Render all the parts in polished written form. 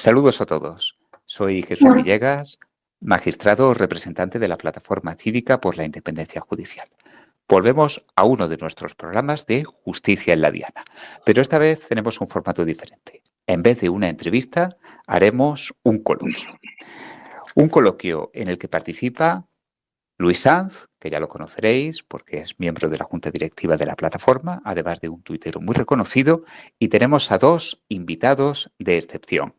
Saludos a todos. Soy Jesús Villegas, magistrado representante de la Plataforma Cívica por la Independencia Judicial. Volvemos a uno de nuestros programas de Justicia en la Diana, pero esta vez tenemos un formato diferente. En vez de una entrevista, haremos un coloquio. Un coloquio en el que participa Luis Sanz, que ya lo conoceréis porque es miembro de la Junta Directiva de la plataforma, además de un tuitero muy reconocido, y tenemos a dos invitados de excepción,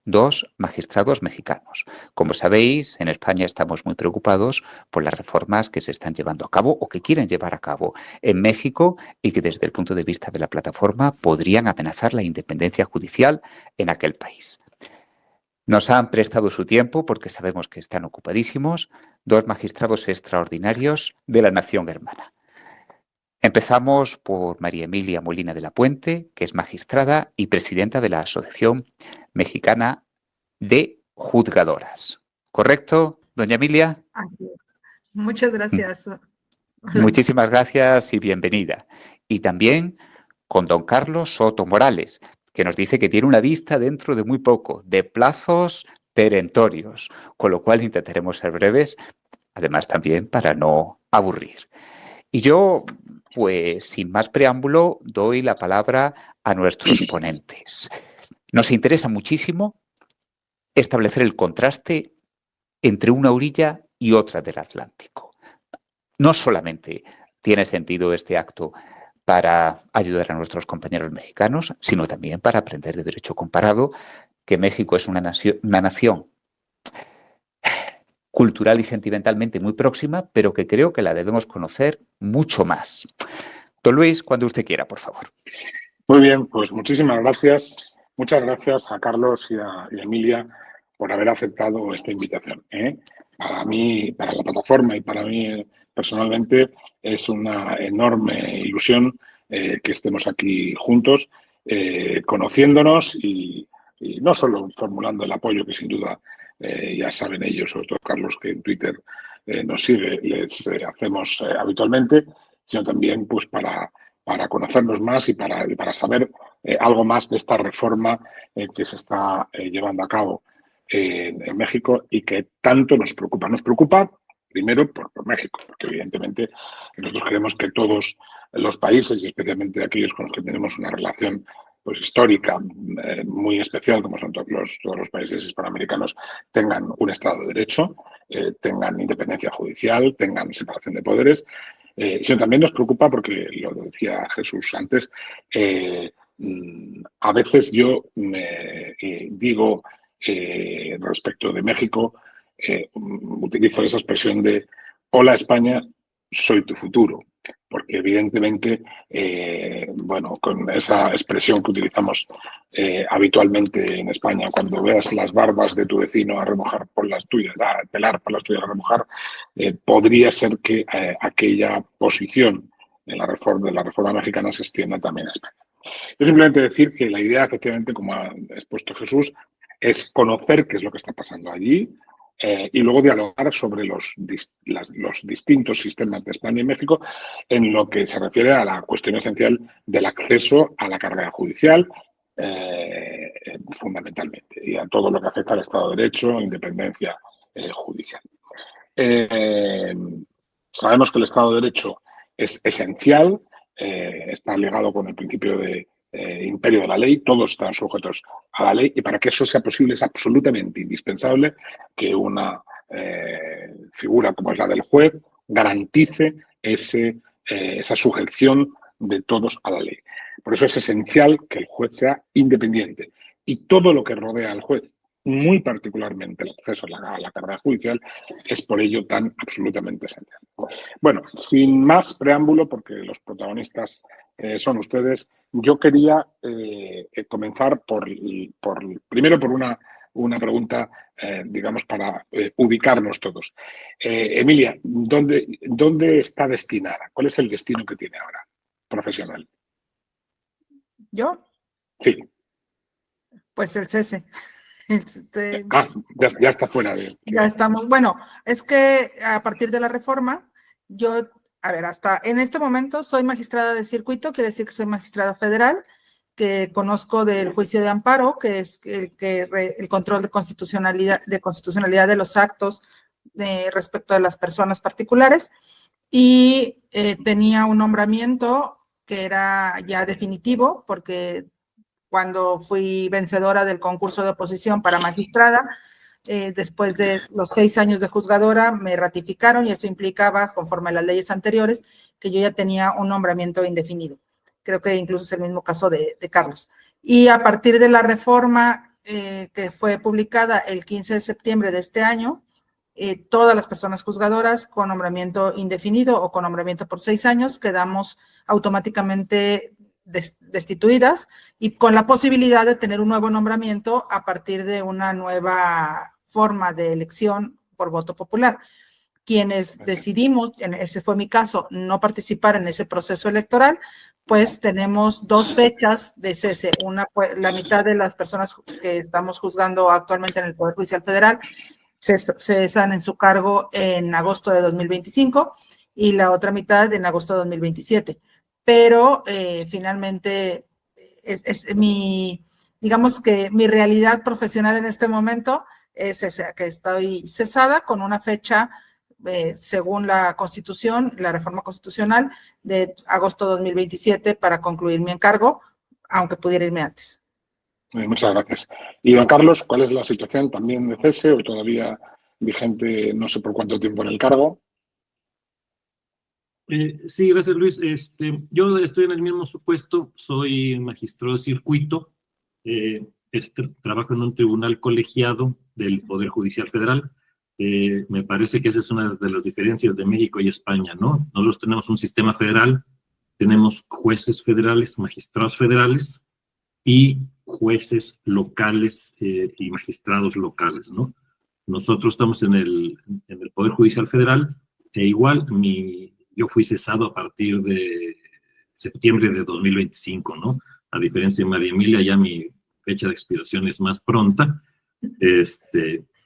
dos magistrados mexicanos. Como sabéis, en España estamos muy preocupados por las reformas que se están llevando a cabo o que quieren llevar a cabo en México y que desde el punto de vista de la plataforma podrían amenazar la independencia judicial en aquel país. Nos han prestado su tiempo porque sabemos que están ocupadísimos, dos magistrados extraordinarios de la nación hermana. Empezamos por María Emilia Molina de la Puente, que es magistrada y presidenta de la Asociación Mexicana de Juzgadoras. ¿Correcto, doña Emilia? Así es. Muchas gracias. Hola. Muchísimas gracias y bienvenida. Y también con don Carlos Soto Morales, que nos dice que tiene una vista dentro de muy poco, de plazos perentorios, con lo cual intentaremos ser breves, además también para no aburrir. Y yo, pues sin más preámbulo, doy la palabra a nuestros ponentes. Nos interesa muchísimo establecer el contraste entre una orilla y otra del Atlántico. No solamente tiene sentido este acto para ayudar a nuestros compañeros mexicanos, sino también para aprender de derecho comparado, que México es una nación cultural y sentimentalmente muy próxima, pero que creo que la debemos conocer mucho más. Don Luis, cuando usted quiera, por favor. Muy bien, pues muchísimas gracias. Muchas gracias a Carlos y a Emilia por haber aceptado esta invitación. Para mí, para la plataforma y para mí personalmente es una enorme ilusión que estemos aquí juntos, conociéndonos y no solo formulando el apoyo que sin duda ya saben ellos, sobre todo Carlos, que en Twitter nos sigue, les hacemos habitualmente, sino también pues para conocernos más y para saber algo más de esta reforma que se está llevando a cabo en México y que tanto nos preocupa. Nos preocupa primero por México, porque evidentemente nosotros creemos que todos los países, y especialmente aquellos con los que tenemos una relación pues histórica muy especial, como son todos los países hispanoamericanos, tengan un Estado de Derecho, tengan independencia judicial, tengan separación de poderes, sino también nos preocupa, porque lo decía Jesús antes, a veces yo me digo respecto de México, utilizo esa expresión de hola España, soy tu futuro. Porque evidentemente, bueno, con esa expresión que utilizamos habitualmente en España, cuando veas las barbas de tu vecino a remojar por las tuyas, a pelar por las tuyas a remojar, podría ser que aquella posición de la reforma mexicana se extienda también a España. Yo simplemente decir que la idea, efectivamente, como ha expuesto Jesús, es conocer qué es lo que está pasando allí, y luego dialogar sobre los distintos sistemas de España y México en lo que se refiere a la cuestión esencial del acceso a la carrera judicial, fundamentalmente, y a todo lo que afecta al Estado de Derecho, independencia judicial. Sabemos que el Estado de Derecho es esencial, está ligado con el principio de imperio de la ley, todos están sujetos a la ley, y para que eso sea posible es absolutamente indispensable que una figura como es la del juez garantice esa sujeción de todos a la ley. Por eso es esencial que el juez sea independiente, y todo lo que rodea al juez, muy particularmente el acceso a la carrera judicial, es por ello tan absolutamente esencial. Bueno, sin más preámbulo, porque los protagonistas son ustedes, yo quería comenzar primero por una pregunta, digamos, para ubicarnos todos. Emilia, ¿dónde está destinada? ¿Cuál es el destino que tiene ahora, profesional? ¿Yo? Sí. Pues el cese. Ya está fuera de... Ya estamos. Bueno, es que a partir de la reforma, yo, hasta en este momento soy magistrada de circuito, quiere decir que soy magistrada federal, que conozco del juicio de amparo, que es el control de constitucionalidad de los actos respecto de las personas particulares, y tenía un nombramiento que era ya definitivo, porque cuando fui vencedora del concurso de oposición para magistrada, después de los 6 años de juzgadora, me ratificaron, y eso implicaba, conforme a las leyes anteriores, que yo ya tenía un nombramiento indefinido. Creo que incluso es el mismo caso de Carlos. Y a partir de la reforma que fue publicada el 15 de septiembre de este año, todas las personas juzgadoras con nombramiento indefinido o con nombramiento por 6 años quedamos automáticamente destituidas, y con la posibilidad de tener un nuevo nombramiento a partir de una nueva forma de elección por voto popular. Quienes decidimos, ese fue mi caso, no participar en ese proceso electoral, pues tenemos 2 fechas de cese. Una, la mitad de las personas que estamos juzgando actualmente en el Poder Judicial Federal cesan en su cargo en agosto de 2025, y la otra mitad en agosto de 2027. Pero finalmente digamos que mi realidad profesional en este momento es esa, que estoy cesada con una fecha, según la Constitución, la reforma constitucional, de agosto de 2027 para concluir mi encargo, aunque pudiera irme antes. Muchas gracias. Y don Carlos, ¿cuál es la situación también de cese o todavía vigente no sé por cuánto tiempo en el cargo? Sí, gracias, Luis. Yo estoy en el mismo supuesto, soy magistrado de circuito, trabajo en un tribunal colegiado del Poder Judicial Federal. Me parece que esa es una de las diferencias de México y España, ¿no? Nosotros tenemos un sistema federal, tenemos jueces federales, magistrados federales y jueces locales y magistrados locales, ¿no? Nosotros estamos en el Poder Judicial Federal, e igual yo fui cesado a partir de septiembre de 2025, ¿no? A diferencia de María Emilia, ya mi fecha de expiración es más pronta.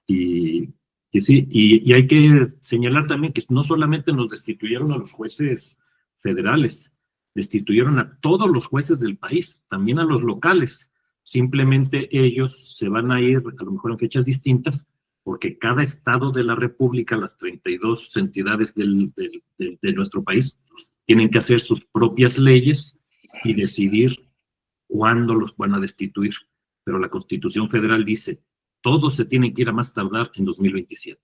Y sí, y hay que señalar también que no solamente nos destituyeron a los jueces federales, destituyeron a todos los jueces del país, también a los locales. Simplemente ellos se van a ir, a lo mejor en fechas distintas, porque cada estado de la República, las 32 entidades de nuestro país, tienen que hacer sus propias leyes y decidir cuándo los van a destituir. Pero la Constitución Federal dice, todos se tienen que ir a más tardar en 2027,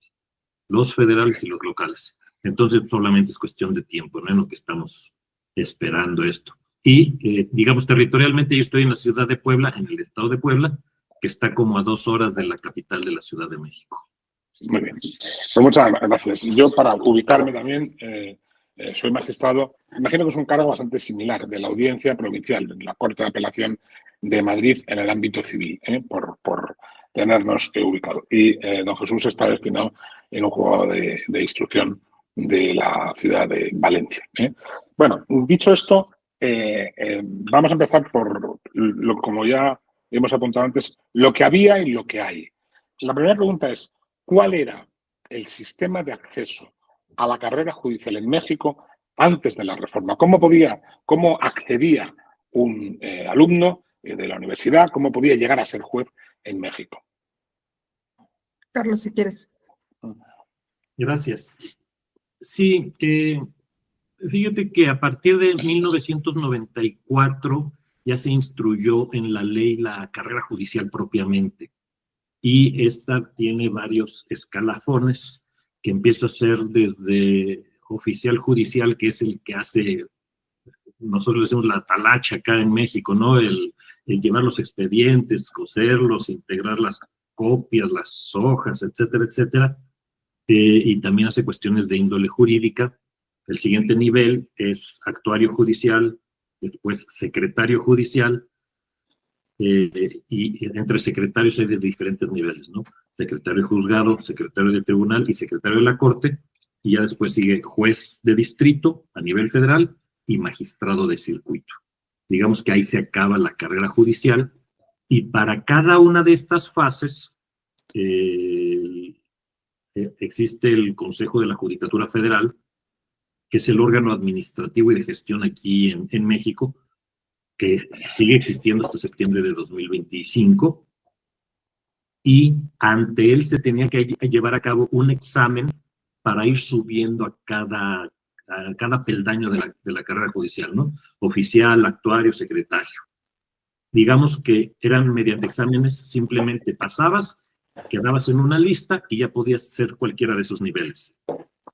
los federales y los locales. Entonces solamente es cuestión de tiempo, ¿no? En lo que estamos esperando esto. Y digamos, territorialmente yo estoy en la ciudad de Puebla, en el estado de Puebla, que está como a 2 horas de la capital de la Ciudad de México. Muy bien. Pues muchas gracias. Yo, para ubicarme también, soy magistrado, imagino que es un cargo bastante similar, de la Audiencia Provincial, en la Corte de Apelación de Madrid, en el ámbito civil, por tenernos ubicado. Y don Jesús está destinado en un juzgado de instrucción de la ciudad de Valencia. Bueno, dicho esto, vamos a empezar por, como ya hemos apuntado antes, lo que había y lo que hay. La primera pregunta es, ¿cuál era el sistema de acceso a la carrera judicial en México antes de la reforma? ¿Cómo accedía un alumno de la universidad, cómo podía llegar a ser juez en México? Carlos, si quieres. Gracias. Sí, fíjate que a partir de 1994 ya se instruyó en la ley la carrera judicial propiamente, y esta tiene varios escalafones, que empieza a ser desde oficial judicial, que es el que hace, nosotros decimos la talacha acá en México, ¿no? El llevar los expedientes, coserlos, integrar las copias, las hojas, etcétera, etcétera. Y también hace cuestiones de índole jurídica. El siguiente nivel es actuario judicial, después secretario judicial, y entre secretarios hay de diferentes niveles, ¿no? Secretario de juzgado, secretario de tribunal y secretario de la corte, y ya después sigue juez de distrito a nivel federal y magistrado de circuito. Digamos que ahí se acaba la carrera judicial, y para cada una de estas fases existe el Consejo de la Judicatura Federal, que es el órgano administrativo y de gestión aquí en México, que sigue existiendo hasta septiembre de 2025, y ante él se tenía que llevar a cabo un examen para ir subiendo a cada peldaño de la carrera judicial, ¿no? Oficial, actuario, secretario. Digamos que eran mediante exámenes, simplemente pasabas, quedabas en una lista y ya podías ser cualquiera de esos niveles.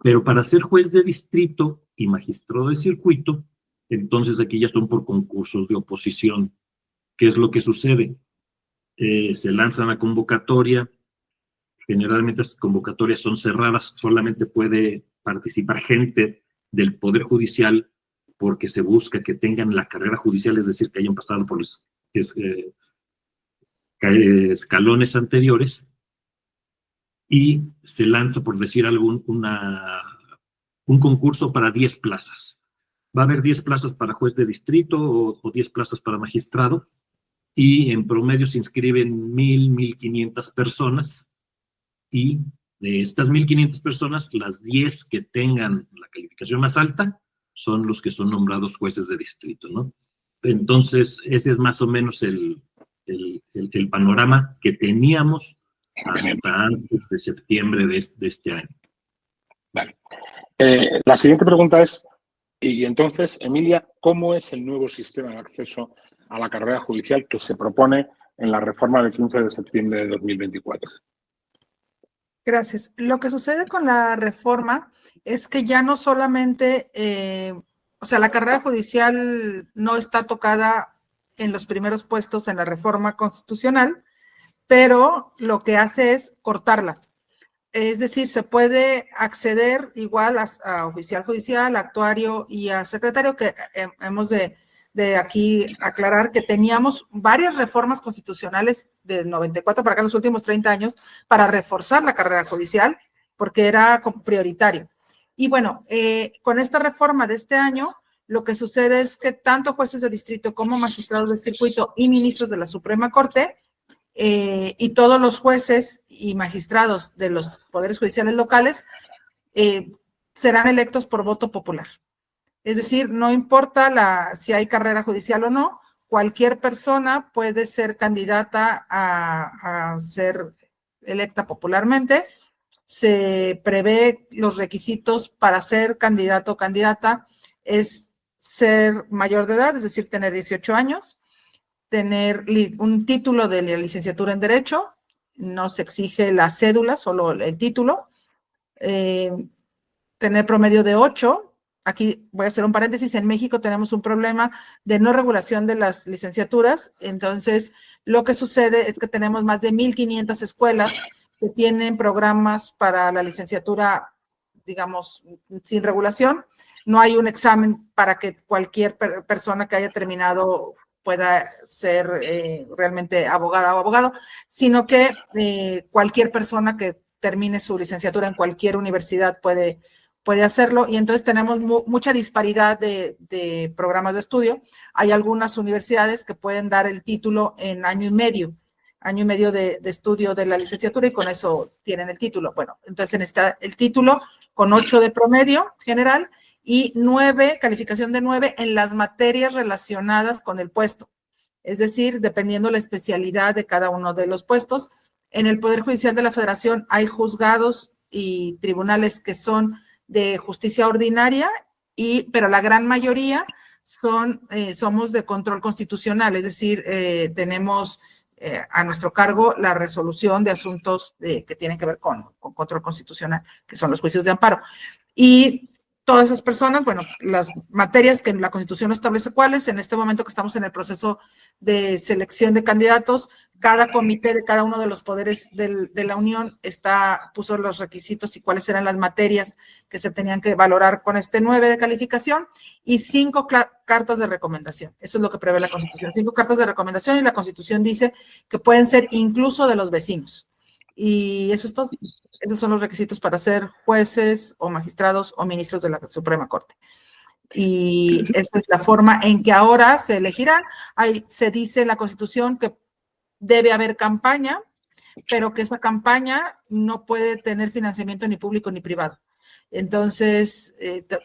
Pero para ser juez de distrito y magistrado de circuito, entonces aquí ya son por concursos de oposición. ¿Qué es lo que sucede? Se lanza una convocatoria, generalmente las convocatorias son cerradas, solamente puede participar gente del Poder Judicial porque se busca que tengan la carrera judicial, es decir, que hayan pasado por los escalones anteriores, y se lanza, por decir algo, un concurso para 10 plazas. Va a haber 10 plazas para juez de distrito o 10 plazas para magistrado, y en promedio se inscriben 1,500 personas, y de estas 1,500 personas, las 10 que tengan la calificación más alta son los que son nombrados jueces de distrito, ¿no? Entonces, ese es más o menos el panorama que teníamos hasta antes de septiembre de este año. Vale. La siguiente pregunta es, y entonces, Emilia, ¿cómo es el nuevo sistema de acceso a la carrera judicial que se propone en la reforma del 15 de septiembre de 2024? Gracias. Lo que sucede con la reforma es que ya no solamente, o sea, la carrera judicial no está tocada en los primeros puestos en la reforma constitucional, pero lo que hace es cortarla. Es decir, se puede acceder igual a oficial judicial, actuario y a secretario, que hemos de aquí aclarar que teníamos varias reformas constitucionales del 94 para acá, en los últimos 30 años, para reforzar la carrera judicial, porque era prioritario. Y bueno, con esta reforma de este año, lo que sucede es que tanto jueces de distrito como magistrados de circuito y ministros de la Suprema Corte, y todos los jueces y magistrados de los poderes judiciales locales serán electos por voto popular. Es decir, no importa si hay carrera judicial o no, cualquier persona puede ser candidata a ser electa popularmente. Se prevé los requisitos para ser candidato o candidata es ser mayor de edad, es decir, tener 18 años, tener un título de la licenciatura en Derecho, no se exige la cédula, solo el título, tener promedio de 8. Aquí voy a hacer un paréntesis, en México tenemos un problema de no regulación de las licenciaturas, entonces lo que sucede es que tenemos más de 1,500 escuelas que tienen programas para la licenciatura, digamos, sin regulación. No hay un examen para que cualquier persona que haya terminado pueda ser realmente abogada o abogado, sino que cualquier persona que termine su licenciatura en cualquier universidad puede hacerlo, y entonces tenemos mucha disparidad de programas de estudio. Hay algunas universidades que pueden dar el título en año y medio de estudio de la licenciatura, y con eso tienen el título. Bueno, entonces está el título con 8 de promedio general y 9, calificación de 9 en las materias relacionadas con el puesto. Es decir, dependiendo la especialidad de cada uno de los puestos. En el Poder Judicial de la Federación hay juzgados y tribunales que son de justicia ordinaria, pero la gran mayoría somos de control constitucional, es decir, tenemos a nuestro cargo la resolución de asuntos que tienen que ver con control constitucional, que son los juicios de amparo. Y todas esas personas, bueno, las materias que la Constitución no establece cuáles, en este momento que estamos en el proceso de selección de candidatos, cada comité de cada uno de los poderes de la Unión puso los requisitos y cuáles eran las materias que se tenían que valorar con este 9 de calificación, y 5 cartas de recomendación. Eso es lo que prevé la Constitución, 5 cartas de recomendación, y la Constitución dice que pueden ser incluso de los vecinos. Y eso es todo. Esos son los requisitos para ser jueces o magistrados o ministros de la Suprema Corte. Y esta es la forma en que ahora se elegirán. Se dice en la Constitución que debe haber campaña, pero que esa campaña no puede tener financiamiento ni público ni privado. Entonces,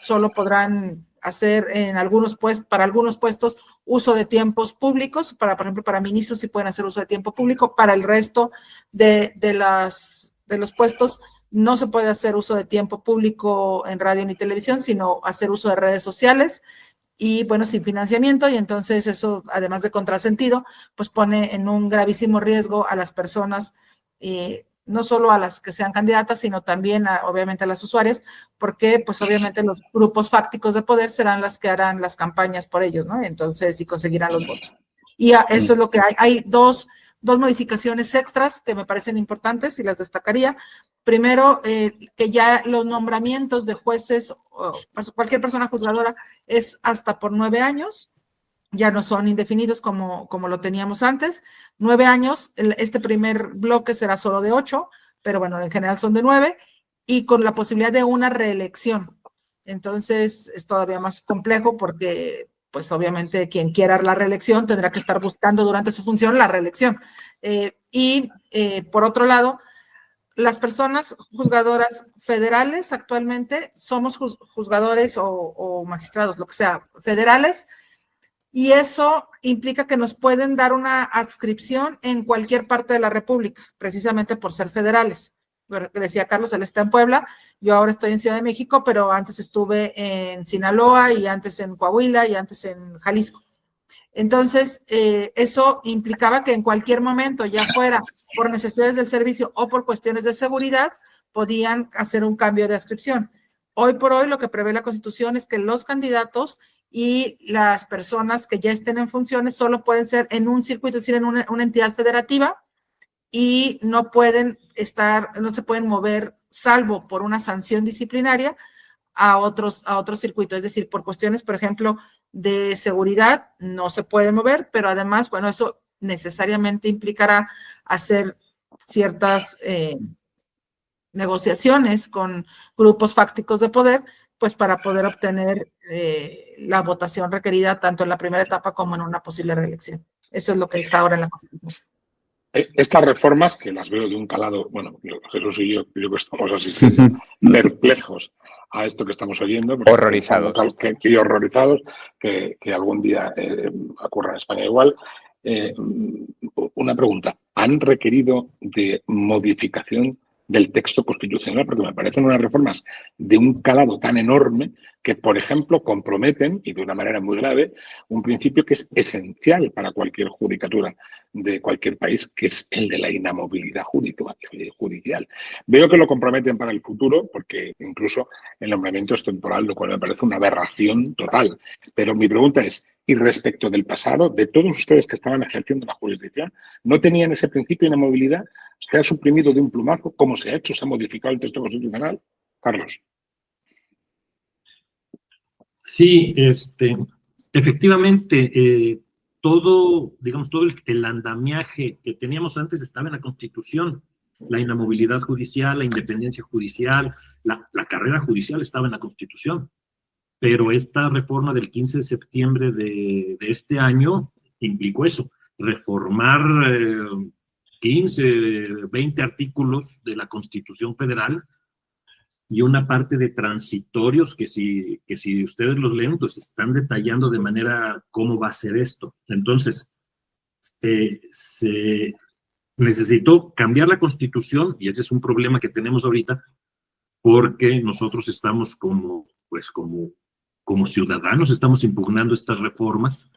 solo podrán hacer para algunos puestos uso de tiempos públicos, por ejemplo, para ministros sí pueden hacer uso de tiempo público, para el resto de los puestos no se puede hacer uso de tiempo público en radio ni televisión, sino hacer uso de redes sociales y, bueno, sin financiamiento, y entonces eso, además de contrasentido, pues pone en un gravísimo riesgo a las personas, no solo a las que sean candidatas, sino también, obviamente, a las usuarias, porque, pues, obviamente, los grupos fácticos de poder serán las que harán las campañas por ellos, ¿no? Entonces, y conseguirán los votos. Y eso es lo que hay. Hay dos modificaciones extras que me parecen importantes y las destacaría. Primero, que ya los nombramientos de jueces, o cualquier persona juzgadora, es hasta por 9 años. Ya no son indefinidos como lo teníamos antes. 9 años, este primer bloque será solo de 8, pero bueno, en general son de 9, y con la posibilidad de una reelección. Entonces, es todavía más complejo porque, pues obviamente, quien quiera la reelección tendrá que estar buscando durante su función la reelección. Por otro lado, las personas juzgadoras federales actualmente somos juzgadores o magistrados, lo que sea, federales, y eso implica que nos pueden dar una adscripción en cualquier parte de la República, precisamente por ser federales. Decía Carlos, él está en Puebla, yo ahora estoy en Ciudad de México, pero antes estuve en Sinaloa, y antes en Coahuila, y antes en Jalisco. Entonces, eso implicaba que en cualquier momento, ya fuera por necesidades del servicio o por cuestiones de seguridad, podían hacer un cambio de adscripción. Hoy por hoy, lo que prevé la Constitución es que los candidatos y las personas que ya estén en funciones solo pueden ser en un circuito, es decir, en una entidad federativa, y no se pueden mover, salvo por una sanción disciplinaria, a otros circuitos. Es decir, por cuestiones, por ejemplo, de seguridad, no se pueden mover, pero además, bueno, eso necesariamente implicará hacer ciertas negociaciones con grupos fácticos de poder, pues para poder obtener la votación requerida tanto en la primera etapa como en una posible reelección. Eso es lo que está ahora en la Constitución. Estas reformas, que las veo de un calado, bueno, Jesús y yo que estamos asistiendo perplejos a esto que estamos oyendo. Horrorizados. Y horrorizados, que algún día ocurra en España igual. Una pregunta, ¿han requerido de modificación del texto constitucional? Porque me parecen unas reformas de un calado tan enorme que, por ejemplo, comprometen, y de una manera muy grave, un principio que es esencial para cualquier judicatura de cualquier país, que es el de la inamovilidad judicial. Veo que lo comprometen para el futuro, porque incluso el nombramiento es temporal, lo cual me parece una aberración total. Pero mi pregunta es, y respecto del pasado, de todos ustedes que estaban ejerciendo la jurisdicción, ¿no tenían ese principio de inamovilidad? ¿Se ha suprimido de un plumazo? ¿Cómo se ha hecho? ¿Se ha modificado el texto constitucional? Carlos. Sí, efectivamente, todo el andamiaje que teníamos antes estaba en la Constitución. La inamovilidad judicial, la independencia judicial, la carrera judicial estaba en la Constitución. Pero esta reforma del 15 de septiembre de este año implicó eso, reformar 15, 20 artículos de la Constitución Federal y una parte de transitorios que si ustedes los leen, pues están detallando de manera cómo va a ser esto. Entonces, se necesitó cambiar la Constitución, y ese es un problema que tenemos ahorita, porque nosotros estamos como ciudadanos, estamos impugnando estas reformas,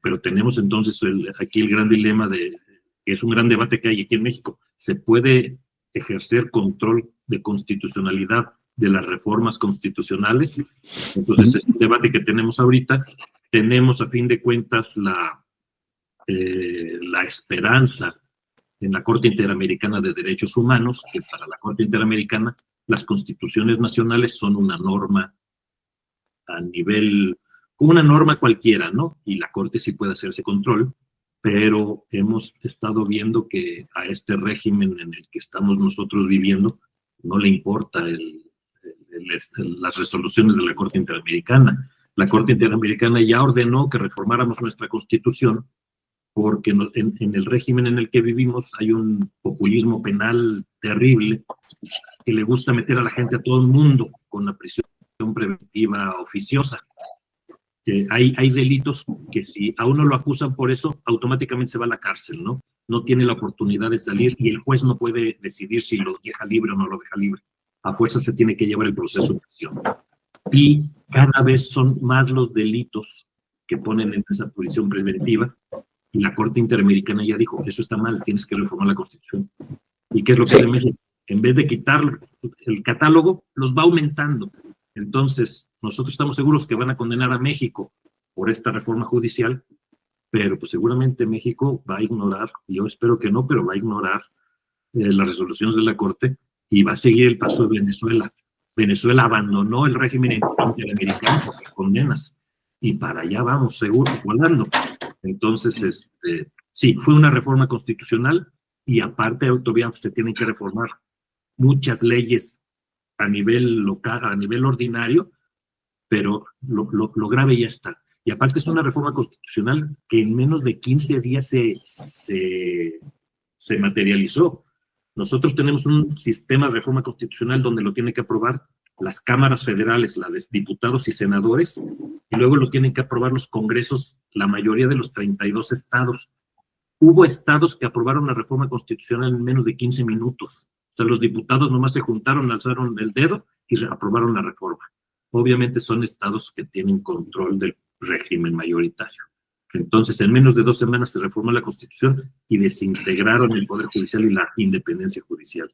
pero tenemos entonces aquí el gran dilema que es un gran debate que hay aquí en México. ¿Se puede ejercer control de constitucionalidad de las reformas constitucionales? Entonces, es un debate que tenemos ahorita. Tenemos, a fin de cuentas, la esperanza en la Corte Interamericana de Derechos Humanos, que para la Corte Interamericana las constituciones nacionales son una norma como una norma cualquiera, ¿no? Y la Corte sí puede hacerse control, pero hemos estado viendo que a este régimen en el que estamos nosotros viviendo no le importa las resoluciones de la Corte Interamericana. La Corte Interamericana ya ordenó que reformáramos nuestra Constitución porque en el régimen en el que vivimos hay un populismo penal terrible que le gusta meter a la gente, a todo el mundo, con la prisión preventiva oficiosa. Hay delitos que si a uno lo acusan por eso, automáticamente se va a la cárcel, ¿no? No tiene la oportunidad de salir y el juez no puede decidir si lo deja libre o no lo deja libre. A fuerza se tiene que llevar el proceso de prisión. Y cada vez son más los delitos que ponen en esa prisión preventiva, y la Corte Interamericana ya dijo, eso está mal, tienes que reformar la Constitución. ¿Y qué es lo que hace México? En vez de quitar el catálogo, los va aumentando. Entonces, nosotros estamos seguros que van a condenar a México por esta reforma judicial, pero pues seguramente México va a ignorar, yo espero que no, pero va a ignorar las resoluciones de la Corte y va a seguir el paso de Venezuela. Venezuela abandonó el régimen interamericano por condenas y para allá vamos, seguro, volando. Entonces, sí, fue una reforma constitucional y aparte todavía se tienen que reformar muchas leyes a nivel local, a nivel ordinario, pero lo grave ya está. Y aparte es una reforma constitucional que en menos de 15 días se materializó. Nosotros tenemos un sistema de reforma constitucional donde lo tienen que aprobar las cámaras federales, la de diputados y senadores, y luego lo tienen que aprobar los congresos, la mayoría de los 32 estados. Hubo estados que aprobaron la reforma constitucional en menos de 15 minutos. O sea, los diputados nomás se juntaron, alzaron el dedo y aprobaron la reforma. Obviamente son estados que tienen control del régimen mayoritario. Entonces, en menos de 2 semanas se reformó la Constitución y desintegraron el Poder Judicial y la independencia judicial.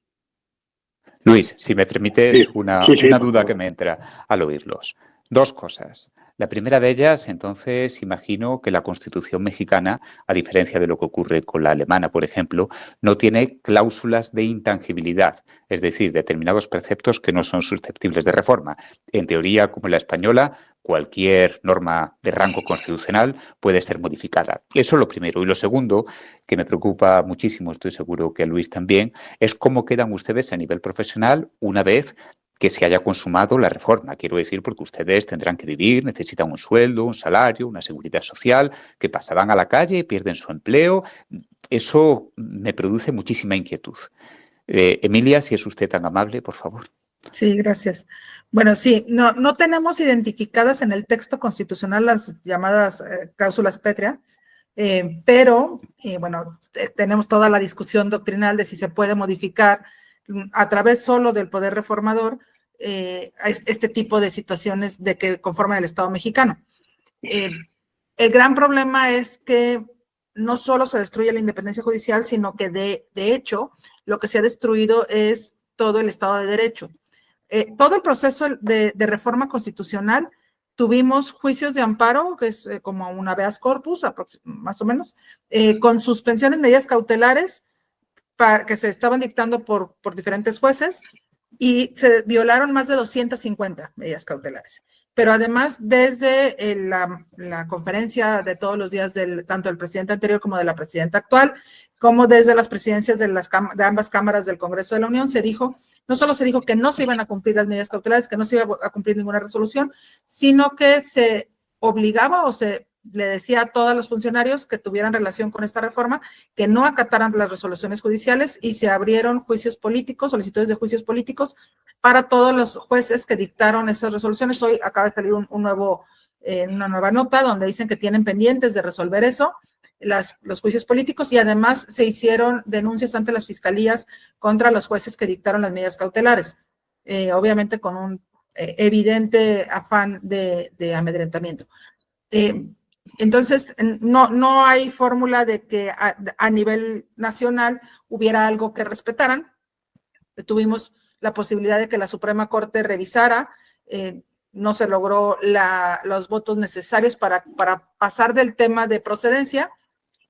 Luis, si me permites una duda que me entra al oírlos. 2 cosas. La primera de ellas, entonces, imagino que la Constitución mexicana, a diferencia de lo que ocurre con la alemana, por ejemplo, no tiene cláusulas de intangibilidad, es decir, determinados preceptos que no son susceptibles de reforma. En teoría, como la española, cualquier norma de rango constitucional puede ser modificada. Eso es lo primero. Y lo segundo, que me preocupa muchísimo, estoy seguro que a Luis también, es cómo quedan ustedes a nivel profesional una vez que se haya consumado la reforma. Quiero decir, porque ustedes tendrán que vivir, necesitan un sueldo, un salario, una seguridad social, que pasarán a la calle, pierden su empleo. Eso me produce muchísima inquietud. Emilia, si es usted tan amable, por favor. Sí, gracias. Bueno, sí, no tenemos identificadas en el texto constitucional las llamadas cláusulas pétreas, pero, bueno, tenemos toda la discusión doctrinal de si se puede modificar a través solo del poder reformador este tipo de situaciones de que conforman el Estado mexicano. El gran problema es que no solo se destruye la independencia judicial, sino que de hecho lo que se ha destruido es todo el Estado de Derecho. Todo el proceso de reforma constitucional, tuvimos juicios de amparo, que es como un habeas corpus, más o menos, con suspensiones, medidas cautelares, que se estaban dictando por diferentes jueces, y se violaron más de 250 medidas cautelares. Pero además, desde la conferencia de todos los días tanto del presidente anterior como de la presidenta actual, como desde las presidencias de ambas cámaras del Congreso de la Unión, no solo se dijo que no se iban a cumplir las medidas cautelares, que no se iba a cumplir ninguna resolución, sino que se obligaba o se le decía a todos los funcionarios que tuvieran relación con esta reforma que no acataran las resoluciones judiciales, y se abrieron juicios políticos, solicitudes de juicios políticos para todos los jueces que dictaron esas resoluciones. Hoy acaba de salir una nueva nota donde dicen que tienen pendientes de resolver eso, los juicios políticos, y además se hicieron denuncias ante las fiscalías contra los jueces que dictaron las medidas cautelares, obviamente con un evidente afán de amedrentamiento. Entonces, no hay fórmula de que a nivel nacional hubiera algo que respetaran. Tuvimos la posibilidad de que la Suprema Corte revisara, no se logró los votos necesarios para pasar del tema de procedencia,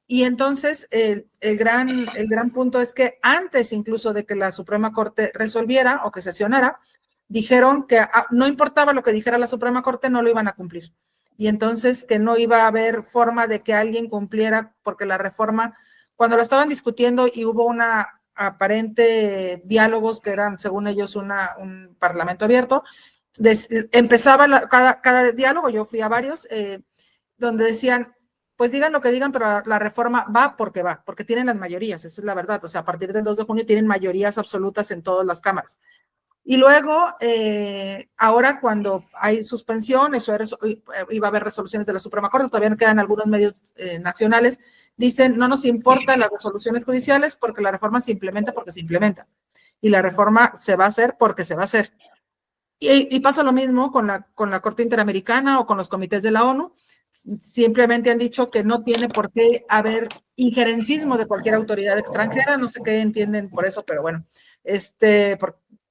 y entonces el gran punto es que antes incluso de que la Suprema Corte resolviera o que sesionara, dijeron que no importaba lo que dijera la Suprema Corte, no lo iban a cumplir. Y entonces que no iba a haber forma de que alguien cumpliera, porque la reforma, cuando lo estaban discutiendo y hubo una aparente diálogos que eran, según ellos, un parlamento abierto, empezaba cada diálogo, yo fui a varios, donde decían, pues digan lo que digan, pero la reforma va, porque tienen las mayorías, esa es la verdad. O sea, a partir del 2 de junio tienen mayorías absolutas en todas las cámaras. Y luego, ahora cuando hay suspensiones o iba a haber resoluciones de la Suprema Corte, todavía no quedan algunos medios nacionales, dicen, no nos importan las resoluciones judiciales porque la reforma se implementa porque se implementa. Y la reforma se va a hacer porque se va a hacer. Y pasa lo mismo con la Corte Interamericana o con los comités de la ONU. Simplemente han dicho que no tiene por qué haber injerencismo de cualquier autoridad extranjera. No sé qué entienden por eso, pero bueno,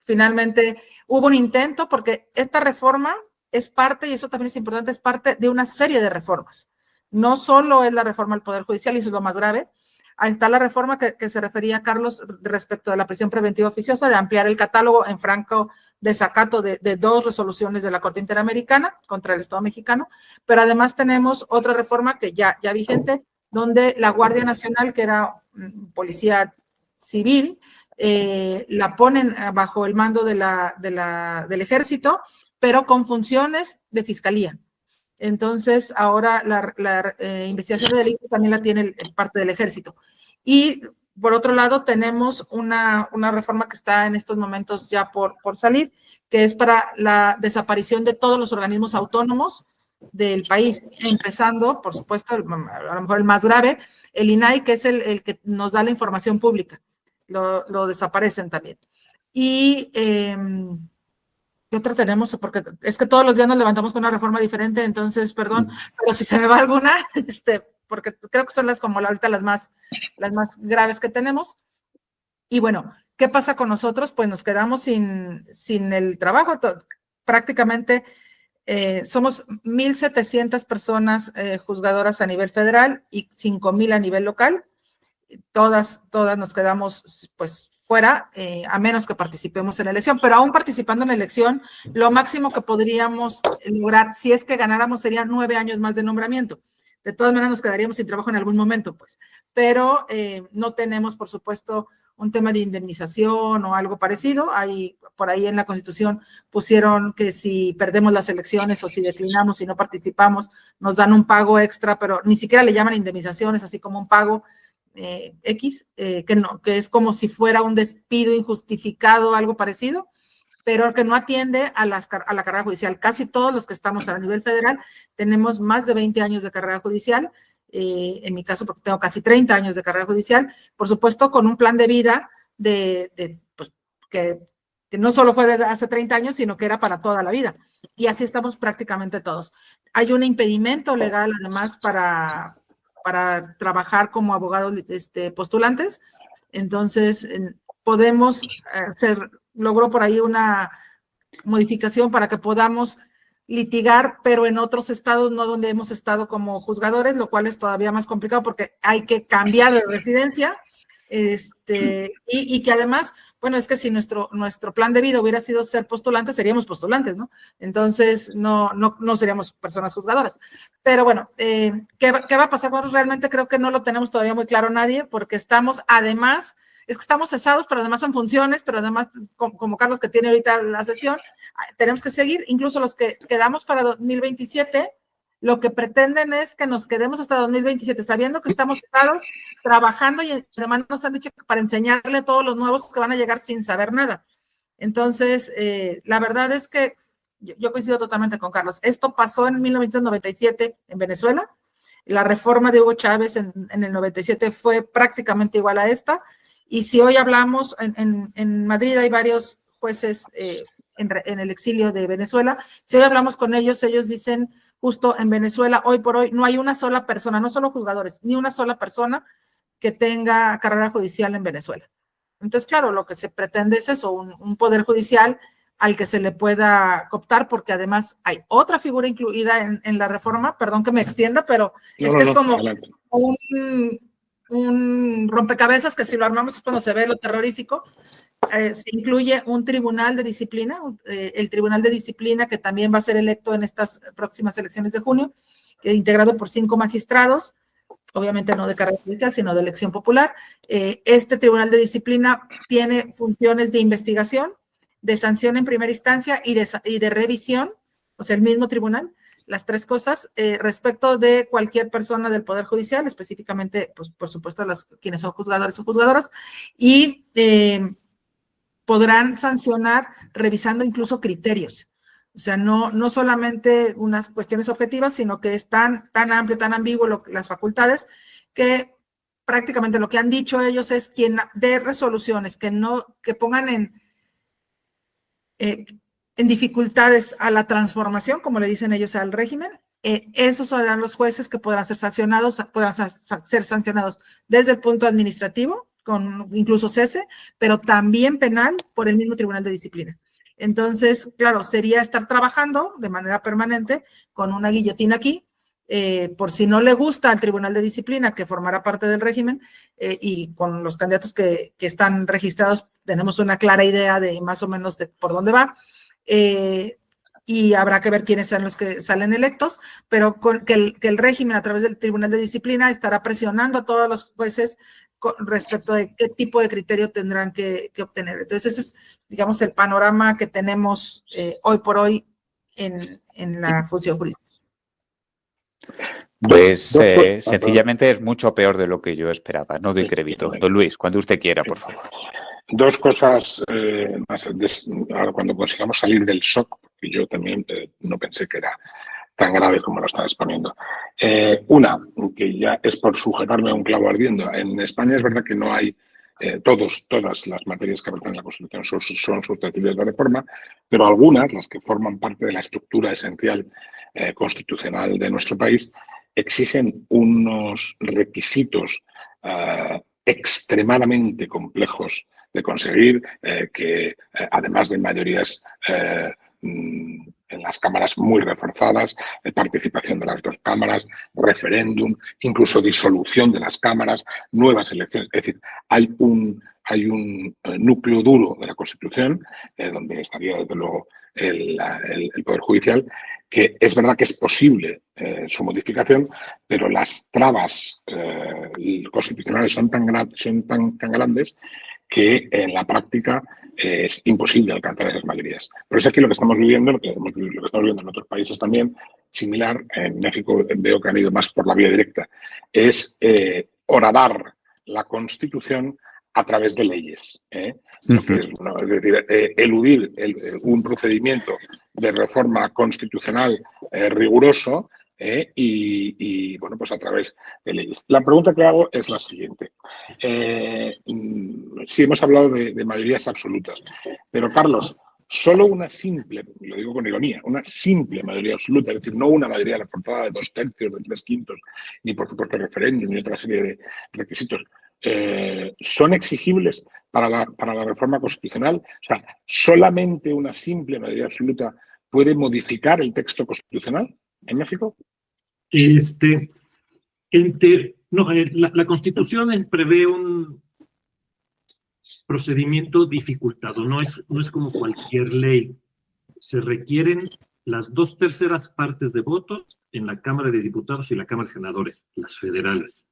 finalmente hubo un intento porque esta reforma es parte, y eso también es importante, es parte de una serie de reformas. No solo es la reforma al Poder Judicial, y eso es lo más grave. Ahí está la reforma que se refería a Carlos respecto de la prisión preventiva oficiosa, de ampliar el catálogo en franco desacato de 2 resoluciones de la Corte Interamericana contra el Estado mexicano, pero además tenemos otra reforma que ya vigente, donde la Guardia Nacional, que era policía civil, la ponen bajo el mando del ejército, pero con funciones de fiscalía. Entonces, ahora la investigación de delitos también la tiene parte del ejército. Y por otro lado, tenemos una reforma que está en estos momentos ya por salir, que es para la desaparición de todos los organismos autónomos del país, empezando, por supuesto, a lo mejor el más grave, el INAI, que es el que nos da la información pública. Lo desaparecen también. Y ¿qué otra tenemos? Porque es que todos los días nos levantamos con una reforma diferente, entonces, perdón, pero si se me va alguna, porque creo que son ahorita las más graves que tenemos. Y bueno, ¿qué pasa con nosotros? Pues nos quedamos sin el trabajo. Prácticamente somos 1,700 personas juzgadoras a nivel federal y 5,000 a nivel local. Todas nos quedamos pues fuera, a menos que participemos en la elección, pero aún participando en la elección, lo máximo que podríamos lograr, si es que ganáramos, serían 9 años más de nombramiento. De todas maneras nos quedaríamos sin trabajo en algún momento, pues, pero no tenemos, por supuesto, un tema de indemnización o algo parecido. Por ahí en la Constitución pusieron que si perdemos las elecciones o si declinamos y no participamos, nos dan un pago extra, pero ni siquiera le llaman indemnizaciones, así como un pago que es como si fuera un despido injustificado, algo parecido, pero que no atiende a la carrera judicial. Casi todos los que estamos a nivel federal tenemos más de 20 años de carrera judicial, en mi caso porque tengo casi 30 años de carrera judicial, por supuesto con un plan de vida pues, que no solo fue desde hace 30 años, sino que era para toda la vida. Y así estamos prácticamente todos. Hay un impedimento legal además para trabajar como abogados postulantes, entonces logró por ahí una modificación para que podamos litigar, pero en otros estados, no donde hemos estado como juzgadores, lo cual es todavía más complicado porque hay que cambiar de residencia, y que además, bueno, es que si nuestro plan de vida hubiera sido ser postulantes, seríamos postulantes, ¿no? Entonces, no seríamos personas juzgadoras. Pero bueno, ¿qué va a pasar? Bueno, realmente creo que no lo tenemos todavía muy claro nadie, porque estamos cesados, pero además en funciones, pero además, como Carlos que tiene ahorita la sesión, tenemos que seguir, incluso los que quedamos para 2027, lo que pretenden es que nos quedemos hasta 2027, sabiendo que estamos cesados, trabajando, y además nos han dicho que para enseñarle a todos los nuevos que van a llegar sin saber nada. Entonces, la verdad es que yo coincido totalmente con Carlos. Esto pasó en 1997 en Venezuela. La reforma de Hugo Chávez en el 97 fue prácticamente igual a esta. Y si hoy hablamos, en Madrid hay varios jueces en el exilio de Venezuela. Si hoy hablamos con ellos dicen, justo en Venezuela, hoy por hoy, no hay una sola persona, no solo juzgadores, ni una sola persona que tenga carrera judicial en Venezuela. Entonces, claro, lo que se pretende es eso, un poder judicial al que se le pueda cooptar, porque además hay otra figura incluida en la reforma, perdón que me extienda, pero es como un rompecabezas que si lo armamos es cuando se ve lo terrorífico. Se incluye un tribunal de disciplina, el tribunal de disciplina que también va a ser electo en estas próximas elecciones de junio, integrado por 5 magistrados, obviamente no de carrera judicial, sino de elección popular. Este tribunal de disciplina tiene funciones de investigación, de sanción en primera instancia y de revisión, o sea, el mismo tribunal, las 3 cosas, respecto de cualquier persona del Poder Judicial, específicamente, pues, por supuesto, quienes son juzgadores o juzgadoras, y podrán sancionar revisando incluso criterios. O sea, no solamente unas cuestiones objetivas, sino que es tan amplio, tan ambiguo las facultades, que prácticamente lo que han dicho ellos es quien dé resoluciones que pongan en dificultades a la transformación, como le dicen ellos al régimen, esos serán los jueces que podrán ser sancionados desde el punto administrativo, con incluso cese, pero también penal por el mismo Tribunal de Disciplina. Entonces, claro, sería estar trabajando de manera permanente con una guillotina aquí, por si no le gusta al Tribunal de Disciplina que formará parte del régimen, y con los candidatos que están registrados tenemos una clara idea de más o menos de por dónde va, y habrá que ver quiénes son los que salen electos, pero que el régimen a través del Tribunal de Disciplina estará presionando a todos los jueces respecto de qué tipo de criterio tendrán que obtener. Entonces ese es, digamos, el panorama que tenemos hoy por hoy en la función judicial. Pues sencillamente es mucho peor de lo que yo esperaba. No doy crédito. Don Luis, cuando usted quiera, por favor. Dos cosas más. Ahora, cuando consigamos salir del shock, porque yo también no pensé que era tan grave como lo están exponiendo. Una, que ya es por sujetarme a un clavo ardiendo. En España es verdad que no hay, todas las materias que aparecen en la Constitución son susceptibles de reforma, pero algunas, las que forman parte de la estructura esencial constitucional de nuestro país, exigen unos requisitos extremadamente complejos de conseguir, que además de mayorías en las cámaras muy reforzadas, participación de las dos cámaras, referéndum, incluso disolución de las cámaras, nuevas elecciones. Es decir, hay un núcleo duro de la Constitución, donde estaría desde luego el Poder Judicial, que es verdad que es posible su modificación, pero las trabas constitucionales son tan grandes que en la práctica es imposible alcanzar esas mayorías. Por eso aquí lo que estamos viviendo, lo que estamos viviendo en otros países también, similar, en México veo que han ido más por la vía directa, es horadar la Constitución a través de leyes. Es decir, eludir un procedimiento de reforma constitucional riguroso, y bueno, pues a través de leyes. La pregunta que hago es la siguiente. Sí, hemos hablado de mayorías absolutas, pero Carlos, solo una simple, lo digo con ironía, una simple mayoría absoluta, es decir, no una mayoría reforzada de 2/3, de 3/5, ni por supuesto referéndum, ni otra serie de requisitos, son exigibles para la reforma constitucional. O sea, solamente una simple mayoría absoluta puede modificar el texto constitucional en México. La Constitución prevé un procedimiento dificultado, no es como cualquier ley. Se requieren las 2/3 partes de votos en la Cámara de Diputados y la Cámara de Senadores, las federales.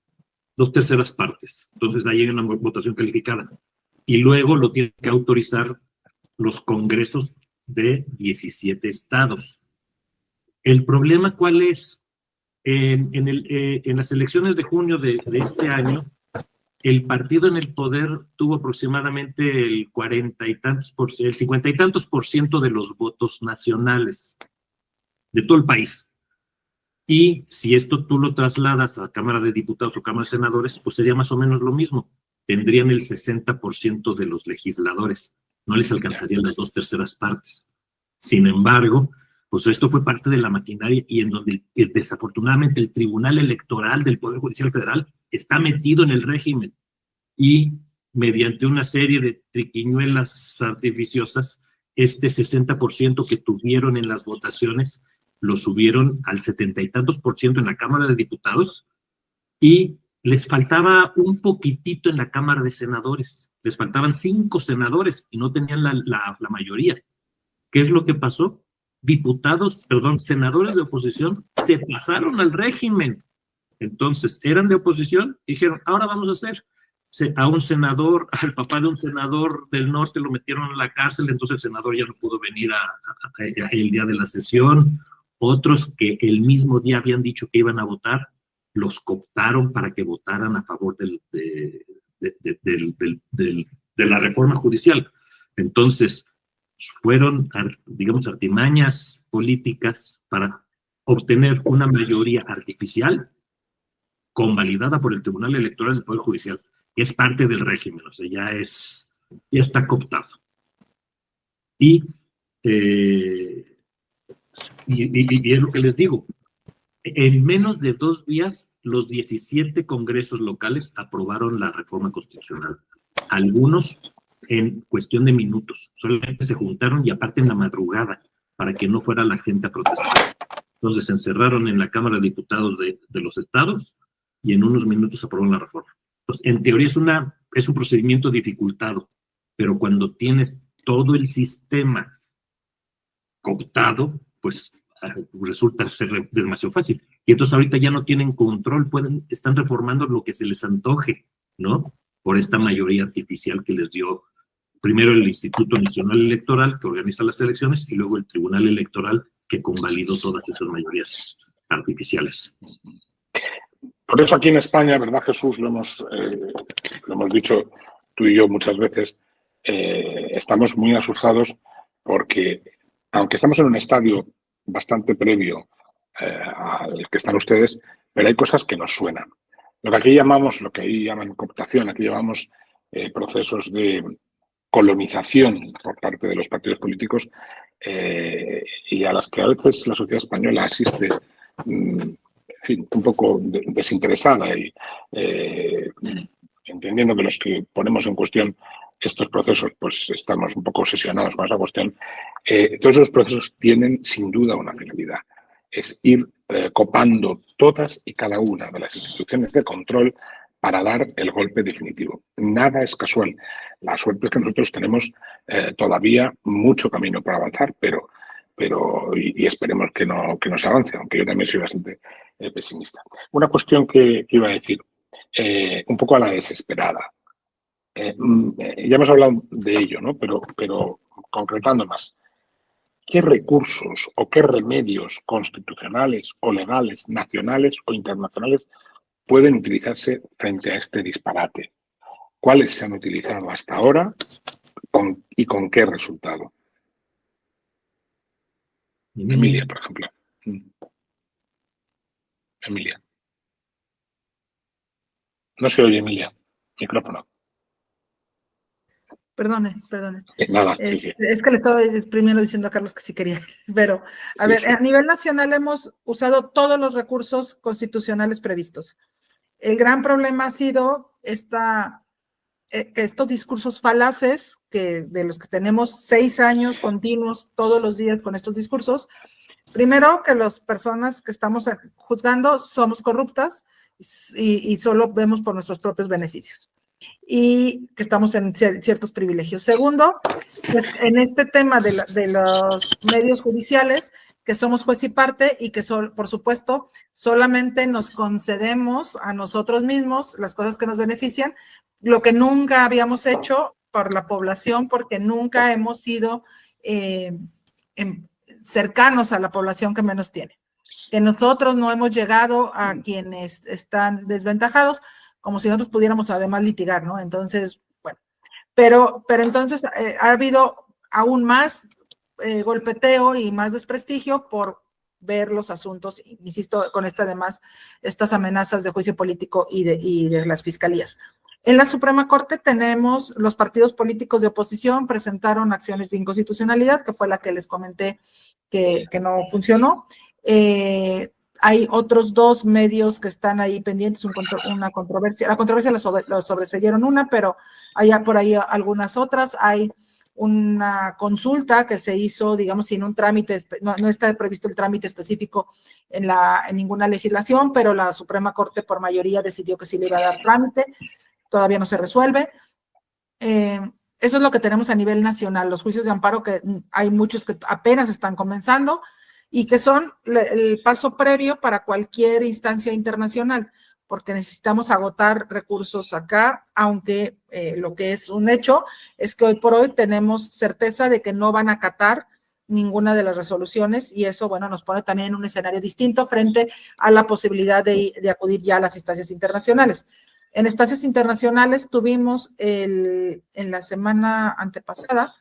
2/3 partes. Entonces ahí hay una votación calificada. Y luego lo tienen que autorizar los congresos de 17 estados. ¿El problema cuál es? En las elecciones de junio de este año, el partido en el poder tuvo aproximadamente el 50 y tantos por ciento de los votos nacionales de todo el país. Y si esto tú lo trasladas a Cámara de Diputados o Cámara de Senadores, pues sería más o menos lo mismo. Tendrían el 60% de los legisladores. No les alcanzarían las 2/3 partes. Sin embargo, pues esto fue parte de la maquinaria y en donde desafortunadamente el Tribunal Electoral del Poder Judicial Federal está metido en el régimen y mediante una serie de triquiñuelas artificiosas, este 60% que tuvieron en las votaciones lo subieron al 70 y tantos por ciento en la Cámara de Diputados y les faltaba un poquitito en la Cámara de Senadores. Les faltaban 5 senadores y no tenían la mayoría. ¿Qué es lo que pasó? Senadores de oposición se pasaron al régimen. Entonces, eran de oposición, dijeron, ahora vamos a hacer. A un senador, al papá de un senador del norte lo metieron en la cárcel, entonces el senador ya no pudo venir el día de la sesión. Otros que el mismo día habían dicho que iban a votar, los cooptaron para que votaran a favor de la reforma judicial. Entonces, fueron, digamos, artimañas políticas para obtener una mayoría artificial convalidada por el Tribunal Electoral del Poder Judicial, que es parte del régimen, o sea, ya está cooptado. Y es lo que les digo, en menos de 2 días, los 17 congresos locales aprobaron la reforma constitucional. Algunos en cuestión de minutos, solamente se juntaron y aparte en la madrugada, para que no fuera la gente a protestar. Entonces se encerraron en la Cámara de Diputados de los estados y en unos minutos aprobaron la reforma. Entonces, en teoría es un procedimiento dificultado, pero cuando tienes todo el sistema cooptado, pues resulta ser demasiado fácil. Y entonces ahorita ya no tienen control, están reformando lo que se les antoje, ¿no? Por esta mayoría artificial que les dio primero el Instituto Nacional Electoral, que organiza las elecciones, y luego el Tribunal Electoral, que convalidó todas esas mayorías artificiales. Por eso aquí en España, ¿verdad, Jesús? Lo hemos dicho tú y yo muchas veces, estamos muy asustados porque, aunque estamos en un estadio bastante previo al que están ustedes, pero hay cosas que nos suenan. Lo que ahí llaman cooptación, aquí llamamos procesos de colonización por parte de los partidos políticos y a las que a veces la sociedad española asiste en fin, un poco desinteresada y entendiendo que los que ponemos en cuestión estos procesos pues estamos un poco obsesionados con esa cuestión. Todos esos procesos tienen sin duda una finalidad, es ir copando todas y cada una de las instituciones de control para dar el golpe definitivo. Nada es casual. La suerte es que nosotros tenemos todavía mucho camino para avanzar, pero esperemos que no se avance, aunque yo también soy bastante pesimista. Una cuestión que iba a decir, un poco a la desesperada. Ya hemos hablado de ello, ¿no? Pero concretando más, ¿qué recursos o qué remedios constitucionales o legales, nacionales o internacionales pueden utilizarse frente a este disparate? ¿Cuáles se han utilizado hasta ahora y con qué resultado? Emilia, por ejemplo. Emilia. No se oye, Emilia. Micrófono. Perdone. Nada, sí. Es que le estaba primero diciendo a Carlos que sí quería, pero a nivel nacional hemos usado todos los recursos constitucionales previstos. El gran problema ha sido estos discursos falaces, de los que tenemos 6 años continuos todos los días con estos discursos. Primero, que las personas que estamos juzgando somos corruptas y solo vemos por nuestros propios beneficios y que estamos en ciertos privilegios. Segundo, pues en este tema de los medios judiciales, que somos juez y parte y que por supuesto solamente nos concedemos a nosotros mismos las cosas que nos benefician, lo que nunca habíamos hecho por la población, porque nunca hemos sido cercanos a la población que menos tiene. Que nosotros no hemos llegado a quienes están desventajados, como si nosotros pudiéramos además litigar, ¿no? Entonces, bueno, pero entonces ha habido aún más golpeteo y más desprestigio por ver los asuntos, insisto, con estas amenazas de juicio político y de las fiscalías. En la Suprema Corte tenemos los partidos políticos de oposición presentaron acciones de inconstitucionalidad, que fue la que les comenté que no funcionó. Hay otros 2 medios que están ahí pendientes, una controversia. La controversia la sobreseyeron una, pero hay por ahí algunas otras. Hay una consulta que se hizo, digamos, sin un trámite, no está previsto el trámite específico en ninguna legislación, pero la Suprema Corte por mayoría decidió que sí le iba a dar trámite. Todavía no se resuelve. Eso es lo que tenemos a nivel nacional. Los juicios de amparo, que hay muchos que apenas están comenzando y que son el paso previo para cualquier instancia internacional, porque necesitamos agotar recursos acá, aunque lo que es un hecho es que hoy por hoy tenemos certeza de que no van a acatar ninguna de las resoluciones y eso, bueno, nos pone también en un escenario distinto frente a la posibilidad de acudir ya a las instancias internacionales. En instancias internacionales tuvimos en la semana antepasada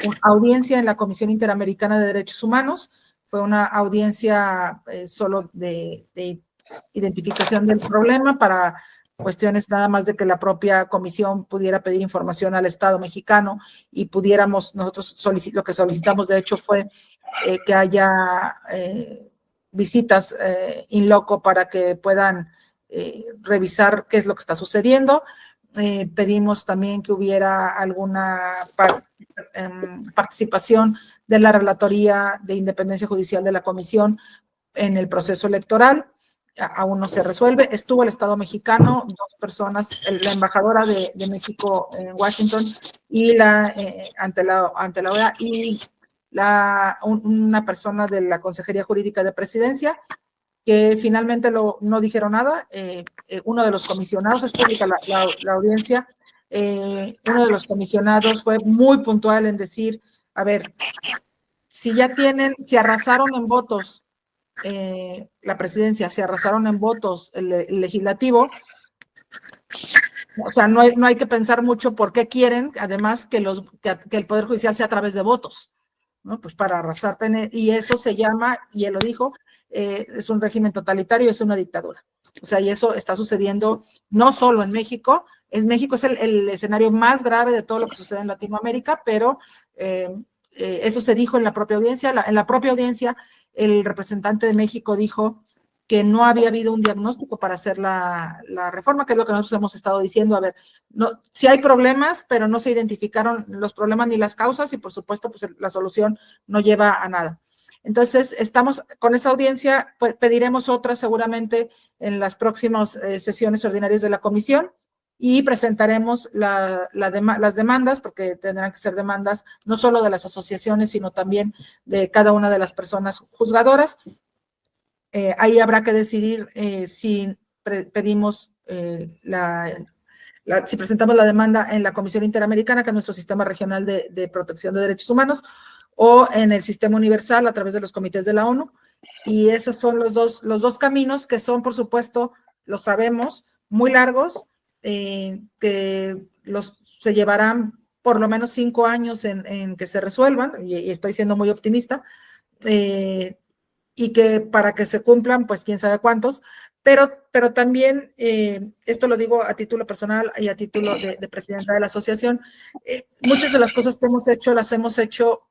una audiencia en la Comisión Interamericana de Derechos Humanos. Fue una audiencia solo de identificación del problema para cuestiones nada más de que la propia comisión pudiera pedir información al Estado mexicano y pudiéramos, nosotros lo que solicitamos de hecho fue que haya visitas in loco para que puedan revisar qué es lo que está sucediendo. Pedimos también que hubiera alguna participación de la Relatoría de Independencia Judicial de la Comisión en el proceso electoral. Aún no se resuelve. Estuvo el Estado mexicano, 2 personas, la embajadora de México en Washington y ante la OEA y una persona de la Consejería Jurídica de Presidencia, que finalmente no dijeron nada. Uno de los comisionados, es pública la audiencia, uno de los comisionados fue muy puntual en decir, a ver, si arrasaron en votos la presidencia, se arrasaron en votos el legislativo, o sea, no hay que pensar mucho por qué quieren, además, que el Poder Judicial sea a través de votos, ¿no? Pues para arrasar, y eso se llama, y él lo dijo, es un régimen totalitario, es una dictadura. O sea, y eso está sucediendo no solo en México. México es el escenario más grave de todo lo que sucede en Latinoamérica, pero eso se dijo en la propia audiencia. En la propia audiencia, el representante de México dijo que no había habido un diagnóstico para hacer la reforma, que es lo que nosotros hemos estado diciendo. A ver, sí hay problemas, pero no se identificaron los problemas ni las causas y, por supuesto, pues la solución no lleva a nada. Entonces, estamos con esa audiencia, pues, pediremos otra seguramente en las próximas sesiones ordinarias de la comisión y presentaremos las demandas, porque tendrán que ser demandas no solo de las asociaciones, sino también de cada una de las personas juzgadoras. Ahí habrá que decidir si pedimos si presentamos la demanda en la Comisión Interamericana, que es nuestro sistema regional de protección de derechos humanos, o en el sistema universal a través de los comités de la ONU. Y esos son los dos caminos que son, por supuesto, lo sabemos, muy largos, que se llevarán por lo menos 5 años en que se resuelvan, y estoy siendo muy optimista, y que para que se cumplan, pues quién sabe cuántos, pero también, esto lo digo a título personal y a título de presidenta de la asociación, muchas de las cosas que hemos hecho, las hemos hecho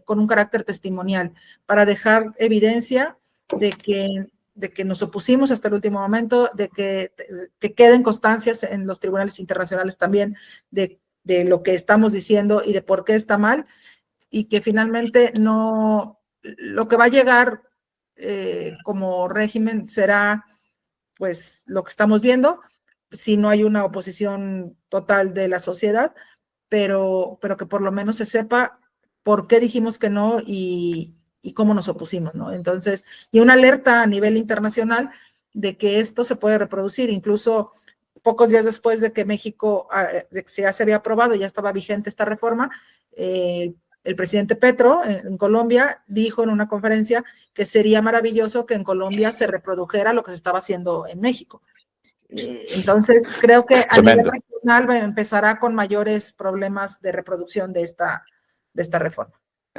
con un carácter testimonial, para dejar evidencia de que nos opusimos hasta el último momento, de que queden constancias en los tribunales internacionales también de lo que estamos diciendo y de por qué está mal, y que finalmente lo que va a llegar como régimen será pues lo que estamos viendo, si no hay una oposición total de la sociedad, pero que por lo menos se sepa por qué dijimos que no y cómo nos opusimos, ¿no? Entonces, y una alerta a nivel internacional de que esto se puede reproducir, incluso pocos días después de que México, de que ya se había aprobado, ya estaba vigente esta reforma, el presidente Petro en Colombia dijo en una conferencia que sería maravilloso que en Colombia se reprodujera lo que se estaba haciendo en México. Entonces, creo que a nivel regional empezará con mayores problemas de reproducción de esta reforma.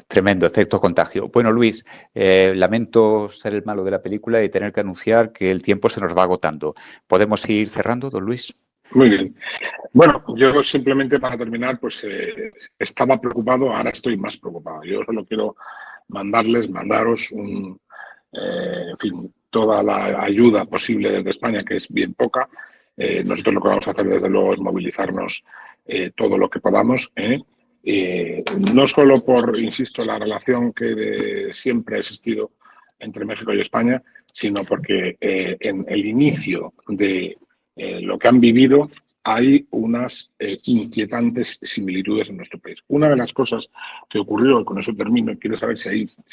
Tremendo, efecto contagio. Bueno, Luis, lamento ser el malo de la película y tener que anunciar que el tiempo se nos va agotando. ¿Podemos ir cerrando, don Luis? Muy bien. Bueno, yo simplemente para terminar, pues estaba preocupado, ahora estoy más preocupado. Yo solo quiero mandaros en fin, toda la ayuda posible desde España, que es bien poca. Nosotros lo que vamos a hacer, desde luego, es movilizarnos todo lo que podamos. No solo por, insisto, la relación que siempre ha existido entre México y España, sino porque en el inicio de lo que han vivido hay unas inquietantes similitudes en nuestro país. Una de las cosas que ocurrió, y con eso termino, y quiero saber si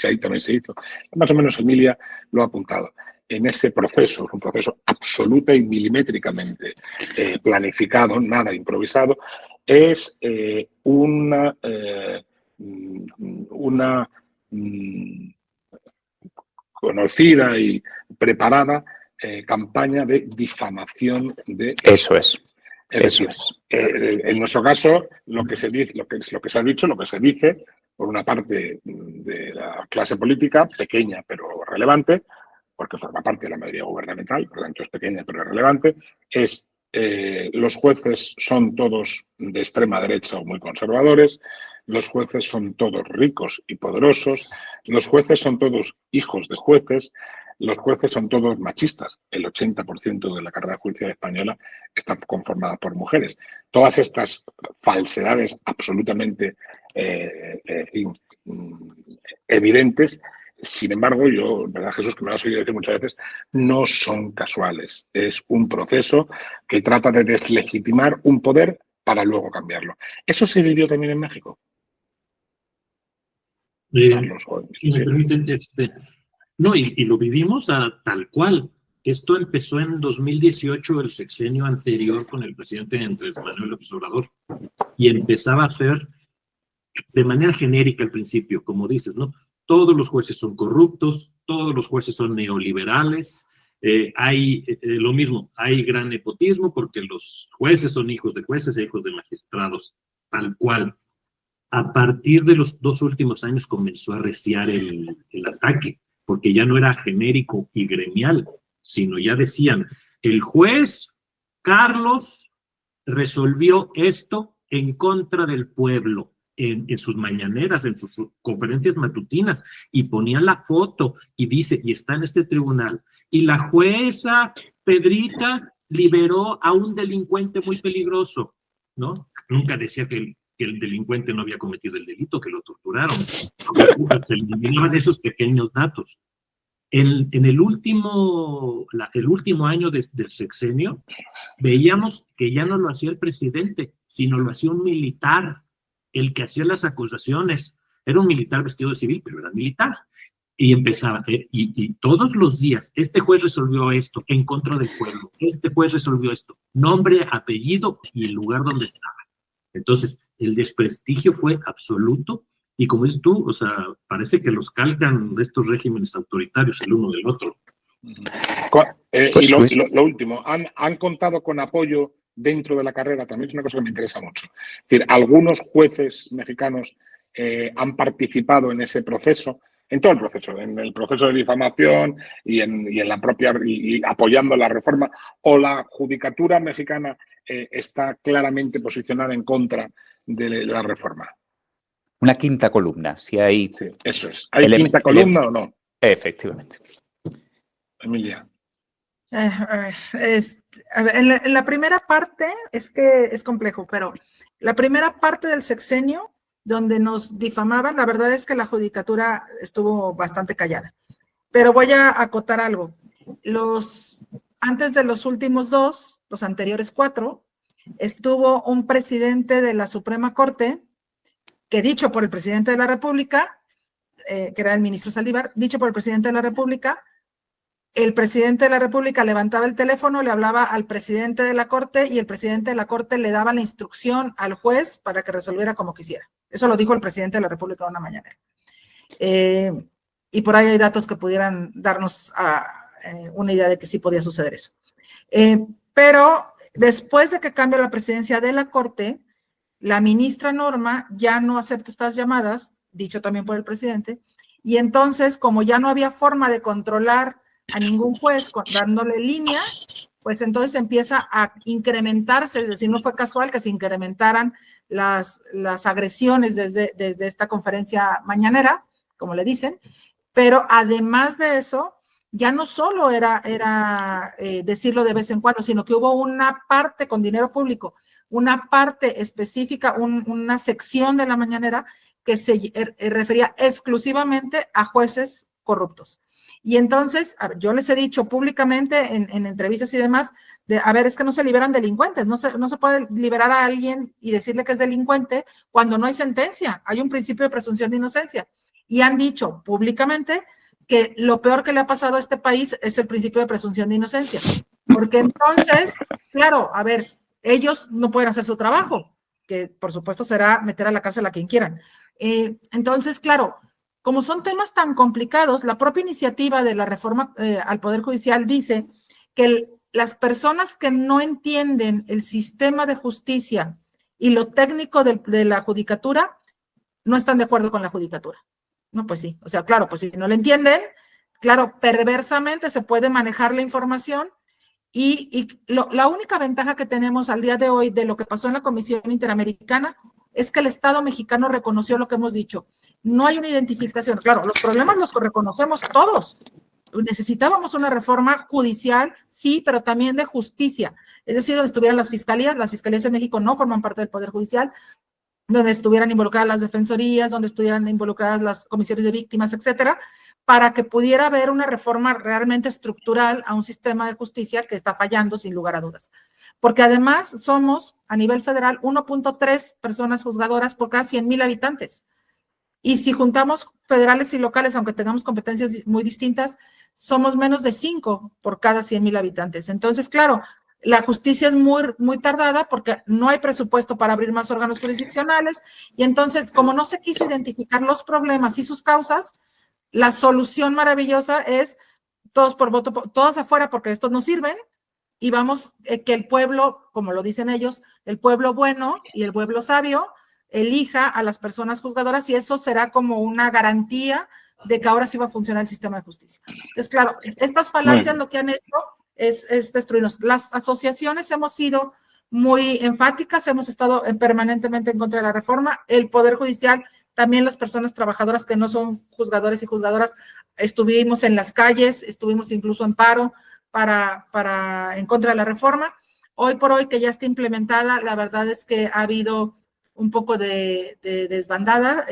ahí también se hizo, más o menos Emilia lo ha apuntado, en ese proceso, un proceso absoluta y milimétricamente planificado, nada improvisado, es una conocida y preparada campaña de difamación de... Eso es. Es decir, en nuestro caso, lo que se dice, lo que se ha dicho, lo que se dice, por una parte de la clase política, pequeña pero relevante, porque forma parte de la mayoría gubernamental, por lo tanto es pequeña pero relevante, es los jueces son todos de extrema derecha o muy conservadores, los jueces son todos ricos y poderosos, los jueces son todos hijos de jueces, los jueces son todos machistas. El 80% de la carrera judicial española está conformada por mujeres. Todas estas falsedades absolutamente evidentes, sin embargo, yo, verdad, Jesús, que me lo has oído decir muchas veces, no son casuales. Es un proceso que trata de deslegitimar un poder para luego cambiarlo. ¿Eso se vivió también en México? Si me permiten, no, y lo vivimos tal cual. Esto empezó en 2018, el sexenio anterior con el presidente Andrés Manuel López Obrador, y empezaba a ser de manera genérica al principio, como dices, ¿no? Todos los jueces son corruptos, todos los jueces son neoliberales, hay lo mismo, hay gran nepotismo porque los jueces son hijos de jueces e hijos de magistrados, tal cual. A partir de los 2 últimos años comenzó a arreciar el ataque, porque ya no era genérico y gremial, sino ya decían, el juez Carlos resolvió esto en contra del pueblo, en sus mañaneras, en sus conferencias matutinas, y ponían la foto y dice, y está en este tribunal, y la jueza Pedrita liberó a un delincuente muy peligroso, ¿no? Nunca decía que el delincuente no había cometido el delito, que lo torturaron. Se eliminaban esos pequeños datos. En el último año del sexenio, veíamos que ya no lo hacía el presidente, sino lo hacía un militar, el que hacía las acusaciones. Era un militar vestido de civil, pero era militar. Y empezaba, y todos los días, este juez resolvió esto en contra del pueblo, este juez resolvió esto, nombre, apellido y el lugar donde estaba. Entonces, el desprestigio fue absoluto, y como dices tú, o sea, parece que los calcan de estos regímenes autoritarios el uno del otro. Y lo último, ¿han contado con apoyo dentro de la carrera? También es una cosa que me interesa mucho. Es decir, algunos jueces mexicanos han participado en ese proceso, en todo el proceso, en el proceso de difamación y en la propia, y apoyando la reforma, o la judicatura mexicana está claramente posicionada en contra de la reforma. Una quinta columna, si hay... Sí, eso es. ¿Hay quinta columna o no? Efectivamente. Emilia. En la primera parte es que es complejo, pero la primera parte del sexenio donde nos difamaban, la verdad es que la judicatura estuvo bastante callada. Pero voy a acotar algo. Antes de los últimos 2, los anteriores 4, estuvo un presidente de la Suprema Corte, que dicho por el presidente de la República, que era el ministro Saldívar, dicho por el presidente de la República, el presidente de la República levantaba el teléfono, le hablaba al presidente de la Corte y el presidente de la Corte le daba la instrucción al juez para que resolviera como quisiera. Eso lo dijo el presidente de la República una mañana. Y por ahí hay datos que pudieran darnos una idea de que sí podía suceder eso. Pero después de que cambia la presidencia de la Corte, la ministra Norma ya no acepta estas llamadas, dicho también por el presidente, y entonces, como ya no había forma de controlar a ningún juez dándole línea, pues entonces empieza a incrementarse, es decir, no fue casual que se incrementaran las agresiones desde esta conferencia mañanera, como le dicen, pero además de eso, ya no solo era decirlo de vez en cuando, sino que hubo una parte con dinero público, una parte específica, una sección de la mañanera que se refería exclusivamente a jueces corruptos. Y entonces, yo les he dicho públicamente en entrevistas y demás, es que no se liberan delincuentes, no se puede liberar a alguien y decirle que es delincuente cuando no hay sentencia, hay un principio de presunción de inocencia. Y han dicho públicamente que lo peor que le ha pasado a este país es el principio de presunción de inocencia. Porque entonces, claro, ellos no pueden hacer su trabajo, que por supuesto será meter a la cárcel a quien quieran. Entonces, claro, como son temas tan complicados, la propia iniciativa de la reforma al Poder Judicial dice que las personas que no entienden el sistema de justicia y lo técnico de la judicatura no están de acuerdo con la judicatura. No, pues sí, o sea, claro, pues si no lo entienden, claro, perversamente se puede manejar la información la única ventaja que tenemos al día de hoy de lo que pasó en la Comisión Interamericana es que el Estado mexicano reconoció lo que hemos dicho. No hay una identificación. Claro, los problemas los reconocemos todos. Necesitábamos una reforma judicial, sí, pero también de justicia. Es decir, donde estuvieran las fiscalías en México no forman parte del Poder Judicial, donde estuvieran involucradas las defensorías, donde estuvieran involucradas las comisiones de víctimas, etcétera, para que pudiera haber una reforma realmente estructural a un sistema de justicia que está fallando sin lugar a dudas. Porque además somos, a nivel federal, 1.3 personas juzgadoras por cada 100,000 habitantes. Y si juntamos federales y locales, aunque tengamos competencias muy distintas, somos menos de 5 por cada 100,000 habitantes. Entonces, claro, la justicia es muy tardada porque no hay presupuesto para abrir más órganos jurisdiccionales. Y entonces, como no se quiso identificar los problemas y sus causas, la solución maravillosa es todos por voto, todos afuera porque estos no sirven y vamos que el pueblo, como lo dicen ellos, el pueblo bueno y el pueblo sabio elija a las personas juzgadoras y eso será como una garantía de que ahora sí va a funcionar el sistema de justicia. Entonces, claro, estas falacias lo que han hecho es destruirnos. Las asociaciones hemos sido muy enfáticas, hemos estado permanentemente en contra de la reforma, el Poder Judicial, también las personas trabajadoras que no son juzgadores y juzgadoras, estuvimos en las calles, estuvimos incluso en paro en contra de la reforma. Hoy por hoy que ya está implementada, la verdad es que ha habido un poco de desbandada,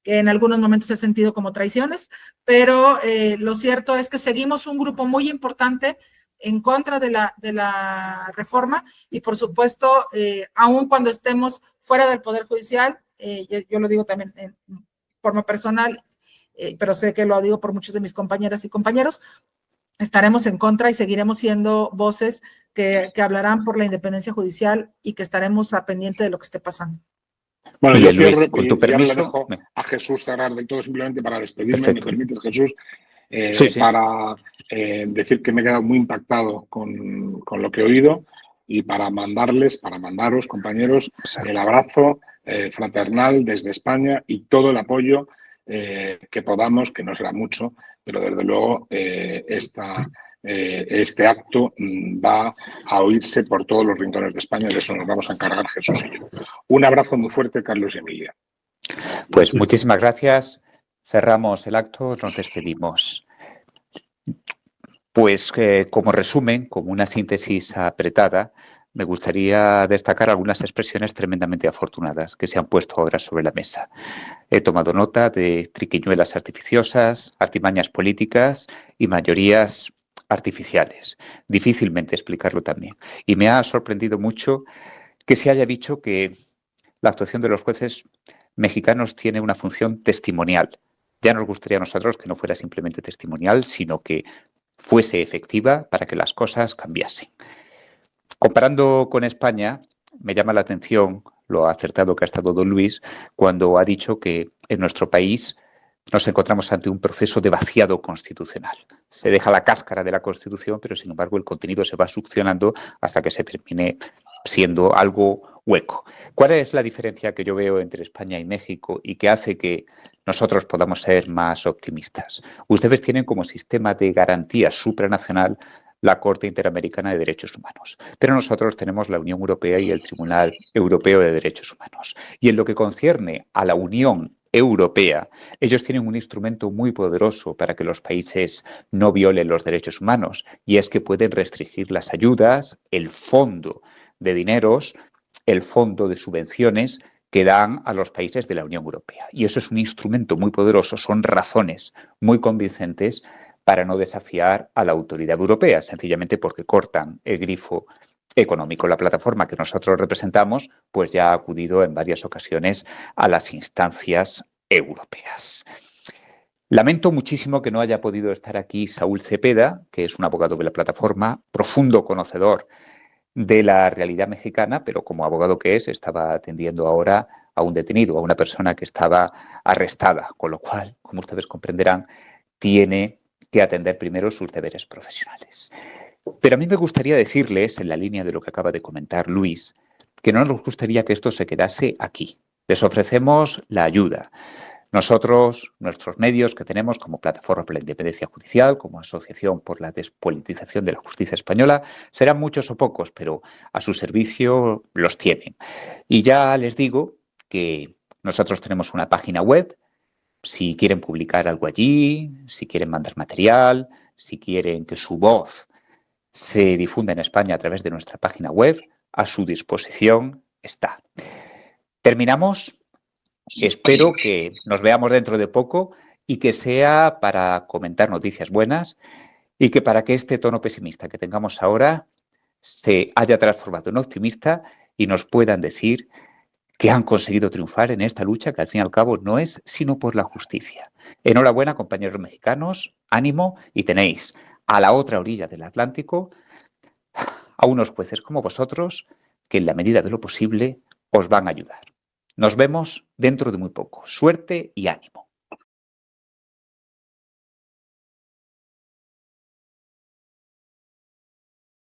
que en algunos momentos se ha sentido como traiciones, pero lo cierto es que seguimos un grupo muy importante en contra de la reforma y por supuesto, aun cuando estemos fuera del Poder Judicial, yo lo digo también en forma personal, pero sé que lo digo por muchos de mis compañeras y compañeros, estaremos en contra y seguiremos siendo voces que hablarán por la independencia judicial y que estaremos a pendiente de lo que esté pasando. Bueno, Miguel, yo cierro Luis, con tu y ya permiso, le dejo a Jesús cerrar de todo simplemente para despedirme. Perfecto. ¿Me permites, Jesús? Sí. Para decir que me he quedado muy impactado con lo que he oído y para mandaros, compañeros, Exacto. el abrazo fraternal desde España y todo el apoyo que podamos, que no será mucho, pero desde luego este acto va a oírse por todos los rincones de España, de eso nos vamos a encargar Jesús y yo. Un abrazo muy fuerte, Carlos y Emilia. Pues muchísimas gracias. Cerramos el acto, nos despedimos. Pues como resumen, como una síntesis apretada, me gustaría destacar algunas expresiones tremendamente afortunadas que se han puesto ahora sobre la mesa. He tomado nota de triquiñuelas artificiosas, artimañas políticas y mayorías artificiales. Difícilmente explicarlo también. Y me ha sorprendido mucho que se haya dicho que la actuación de los jueces mexicanos tiene una función testimonial. Ya nos gustaría a nosotros que no fuera simplemente testimonial, sino que fuese efectiva para que las cosas cambiasen. Comparando con España, me llama la atención lo acertado que ha estado don Luis cuando ha dicho que en nuestro país nos encontramos ante un proceso de vaciado constitucional. Se deja la cáscara de la Constitución, pero sin embargo el contenido se va succionando hasta que se termine siendo algo hueco. ¿Cuál es la diferencia que yo veo entre España y México y que hace que nosotros podamos ser más optimistas? Ustedes tienen como sistema de garantía supranacional la Corte Interamericana de Derechos Humanos, pero nosotros tenemos la Unión Europea y el Tribunal Europeo de Derechos Humanos. Y en lo que concierne a la Unión Europea, ellos tienen un instrumento muy poderoso para que los países no violen los derechos humanos, y es que pueden restringir las ayudas, el fondo de dineros, el fondo de subvenciones que dan a los países de la Unión Europea. Y eso es un instrumento muy poderoso, son razones muy convincentes para no desafiar a la autoridad europea, sencillamente porque cortan el grifo económico. La plataforma que nosotros representamos, pues ya ha acudido en varias ocasiones a las instancias europeas. Lamento muchísimo que no haya podido estar aquí Saúl Cepeda, que es un abogado de la plataforma, profundo conocedor de la realidad mexicana, pero como abogado que es, estaba atendiendo ahora a un detenido, a una persona que estaba arrestada, con lo cual, como ustedes comprenderán, tiene que atender primero sus deberes profesionales. Pero a mí me gustaría decirles, en la línea de lo que acaba de comentar Luis, que no nos gustaría que esto se quedase aquí. Les ofrecemos la ayuda. Nosotros, nuestros medios que tenemos como Plataforma por la Independencia Judicial, como Asociación por la Despolitización de la Justicia Española, serán muchos o pocos, pero a su servicio los tienen. Y ya les digo que nosotros tenemos una página web. Si quieren publicar algo allí, si quieren mandar material, si quieren que su voz se difunda en España a través de nuestra página web, a su disposición está. Terminamos. Espero que nos veamos dentro de poco y que sea para comentar noticias buenas y que para que este tono pesimista que tengamos ahora se haya transformado en optimista y nos puedan decir que han conseguido triunfar en esta lucha que al fin y al cabo no es sino por la justicia. Enhorabuena, compañeros mexicanos, ánimo, y tenéis a la otra orilla del Atlántico a unos jueces como vosotros que en la medida de lo posible os van a ayudar. Nos vemos dentro de muy poco. Suerte y ánimo.